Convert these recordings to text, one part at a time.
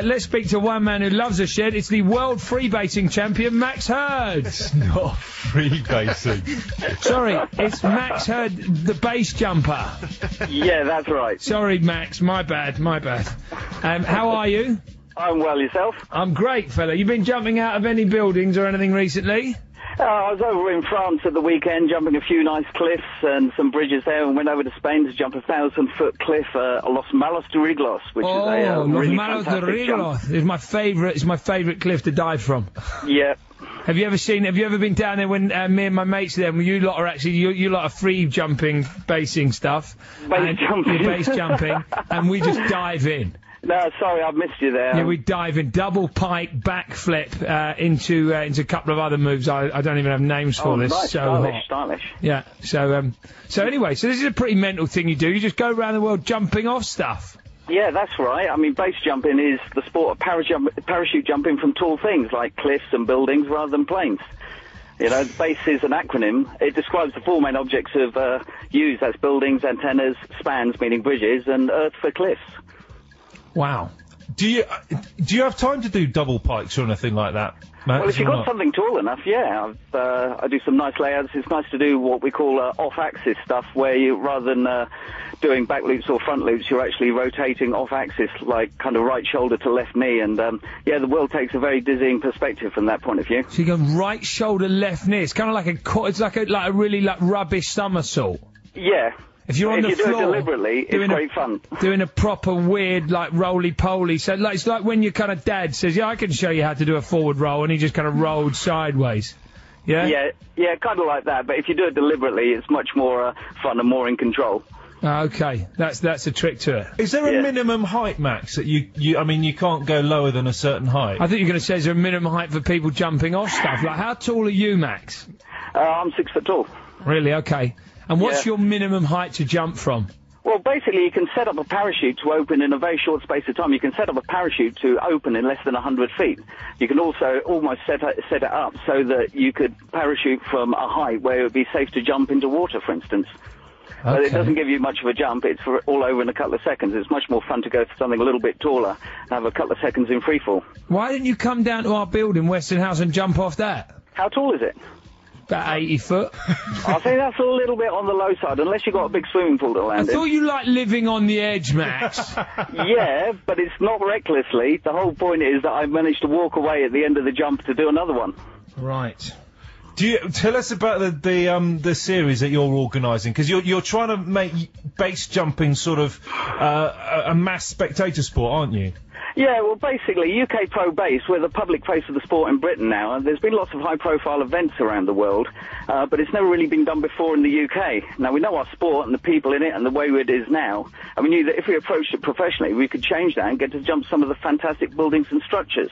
Let's speak to one man who loves a shed. It's the world freebasing champion, Max Hurd. It's not freebasing. Sorry, it's Max Hurd, the base jumper. Yeah, that's right. Sorry, Max. My bad. How are you? I'm well, yourself? I'm great, fella. You been jumping out of any buildings or anything recently? I was over in France at the weekend, jumping a few nice cliffs and some bridges there, and went over to Spain to jump a 1,000-foot cliff, Los Malos de Riglos, which is a really fantastic jump. It's my favourite. It's my favourite cliff to dive from. Yeah. Have you ever been down there when me and my mates there? When you lot are actually you lot are free jumping, basing stuff. Base jumping, and we just dive in. No, sorry, I've missed you there. Yeah, we dive in, double pike, backflip, into a couple of other moves. I don't even have names for this. Nice, so stylish. Yeah. So anyway, so this is a pretty mental thing you do. You just go around the world jumping off stuff. Yeah, that's right. I mean, base jumping is the sport of parachute jumping from tall things like cliffs and buildings rather than planes. You know, base is an acronym. It describes the four main objects of use. That's buildings, antennas, spans, meaning bridges, and earth for cliffs. Wow. Do you have time to do double pikes or anything like that, Max? Well, if you've got something tall enough, yeah. I do some nice layouts. It's nice to do what we call off-axis stuff, where you, rather than doing back loops or front loops, you're actually rotating off-axis, like kind of right shoulder to left knee. And, yeah, the world takes a very dizzying perspective from that point of view. So you go right shoulder, left knee. It's kind of like a really rubbish somersault. Yeah. If you're on the floor, do it deliberately, it's great fun. Doing a proper weird, roly-poly. So, it's like when your kind of dad says, yeah, I can show you how to do a forward roll, and he just kind of rolled sideways. Yeah? Yeah, kind of like that. But if you do it deliberately, it's much more fun and more in control. Okay, that's a trick to it. Is there a minimum height, Max, that I mean, you can't go lower than a certain height? I think you're going to say is there a minimum height for people jumping off stuff. Like, how tall are you, Max? I'm 6 foot tall. Really? Okay. And what's your minimum height to jump from? Well, basically, you can set up a parachute to open in a very short space of time. You can set up a parachute to open in less than 100 feet. You can also almost set it up so that you could parachute from a height where it would be safe to jump into water, for instance. Okay. But it doesn't give you much of a jump. It's all over in a couple of seconds. It's much more fun to go for something a little bit taller and have a couple of seconds in free fall. Why didn't you come down to our building, Western House, and jump off that? How tall is it? About 80 foot. I think that's a little bit on the low side, unless you've got a big swimming pool to land in. I thought you liked living on the edge, Max. Yeah, but it's not recklessly. The whole point is that I managed to walk away at the end of the jump to do another one. Right. Do you tell us about the series that you're organising? Because you're trying to make base jumping sort of a mass spectator sport, aren't you? Yeah, well, basically, UK Pro Base, we're the public face of the sport in Britain now, and there's been lots of high-profile events around the world, but it's never really been done before in the UK. Now, we know our sport and the people in it and the way it is now, and we knew that if we approached it professionally, we could change that and get to jump some of the fantastic buildings and structures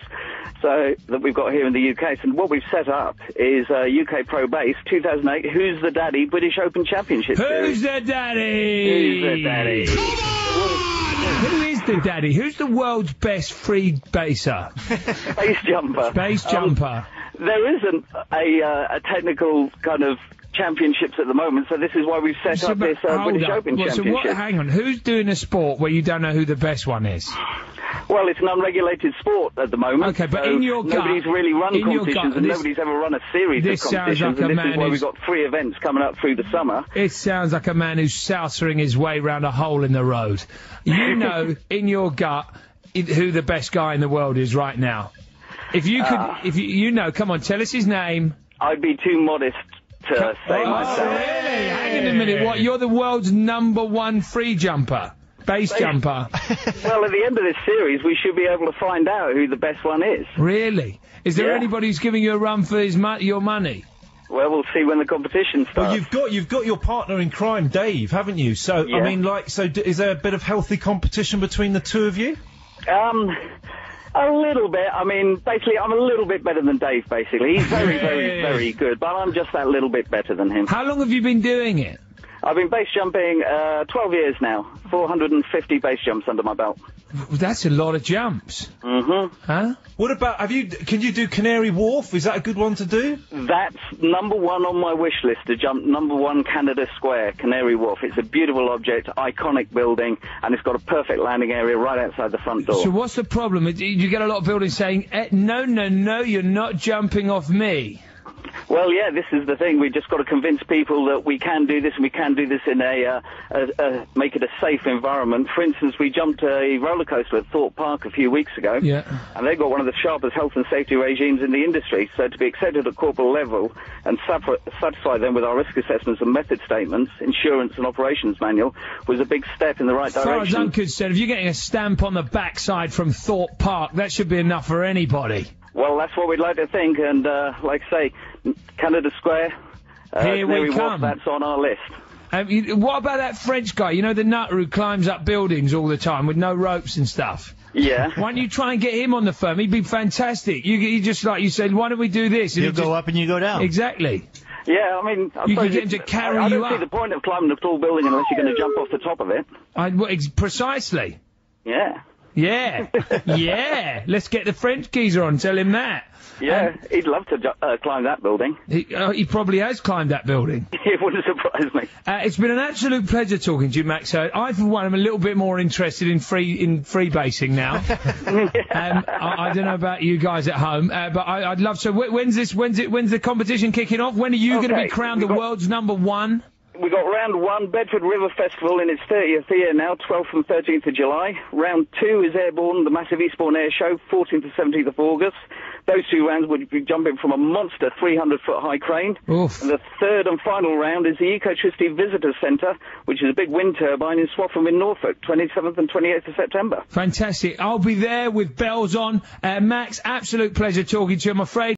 that we've got here in the UK. So what we've set up is UK Pro Base 2008 Who's the Daddy British Open Championship Series. Who's the daddy? Who's the daddy? Who is the daddy? Who's the world's best free baser? Base jumper. Base jumper. There isn't a technical kind of championships at the moment, so this is why we've set up this British Open Championship. So hang on, who's doing a sport where you don't know who the best one is? Well, it's an unregulated sport at the moment. Okay, but so in your gut... nobody's really run competitions, and nobody's ever run a series of competitions, and this is why we've got 3 events coming up through the summer. It sounds like a man who's sousering his way round a hole in the road. You know, in your gut, who the best guy in the world is right now. If you could... you know, come on, tell us his name. I'd be too modest to say myself. Really? Hang on a minute, what, you're the world's #1 free jumper? Base jumper. Well, at the end of this series, we should be able to find out who the best one is. Really? Is there anybody who's giving you a run for your money? Well, we'll see when the competition starts. Well, you've got your partner in crime, Dave, haven't you? So, I mean, is there a bit of healthy competition between the two of you? A little bit. I mean, basically, I'm a little bit better than Dave, basically. He's very, very, very good, but I'm just that little bit better than him. How long have you been doing it? I've been base jumping 12 years now. 450 base jumps under my belt. That's a lot of jumps. Mm-hmm. Huh? What about, can you do Canary Wharf? Is that a good one to do? That's number one on my wish list, to jump number one Canada Square, Canary Wharf. It's a beautiful object, iconic building, and it's got a perfect landing area right outside the front door. So what's the problem? You get a lot of buildings saying, no, you're not jumping off me. Well, yeah, this is the thing. We've just got to convince people that we can do this, and we can do this in make it a safe environment. For instance, we jumped a roller coaster at Thorpe Park a few weeks ago, and they've got one of the sharpest health and safety regimes in the industry. So to be accepted at corporate level and satisfy them with our risk assessments and method statements, insurance and operations manual, was a big step in the right direction. As far as I'm concerned, if you're getting a stamp on the backside from Thorpe Park, that should be enough for anybody. Well, that's what we'd like to think, and like I say, Canada Square, Here we come. That's on our list. What about that French guy, you know, the nutter who climbs up buildings all the time with no ropes and stuff? Yeah. Why don't you try and get him on the firm? He'd be fantastic. You just like you said, why don't we do this? And He'll go up and you go down. Exactly. Yeah, I mean, you can get him to carry you up. I don't see the point of climbing a tall building unless you're going to jump off the top of it. Precisely. Yeah. Yeah. Yeah. Let's get the French geezer on, tell him that. Yeah, he'd love to climb that building. He probably has climbed that building. It wouldn't surprise me. It's been an absolute pleasure talking to you, Max Hurd. I, for one, am a little bit more interested in freebasing now. I don't know about you guys at home, but I'd love to. When's the competition kicking off? When are you going to be crowned the world's number one? We've got round one, Bedford River Festival in its 30th year now, 12th and 13th of July. Round two is Airborne, the massive Eastbourne Air Show, 14th and 17th of August. Those two rounds would be jumping from a monster 300-foot high crane. Oof. And the third and final round is the Ecotricity Visitor Centre, which is a big wind turbine in Swaffham in Norfolk, 27th and 28th of September. Fantastic. I'll be there with bells on. Max, absolute pleasure talking to you. I'm afraid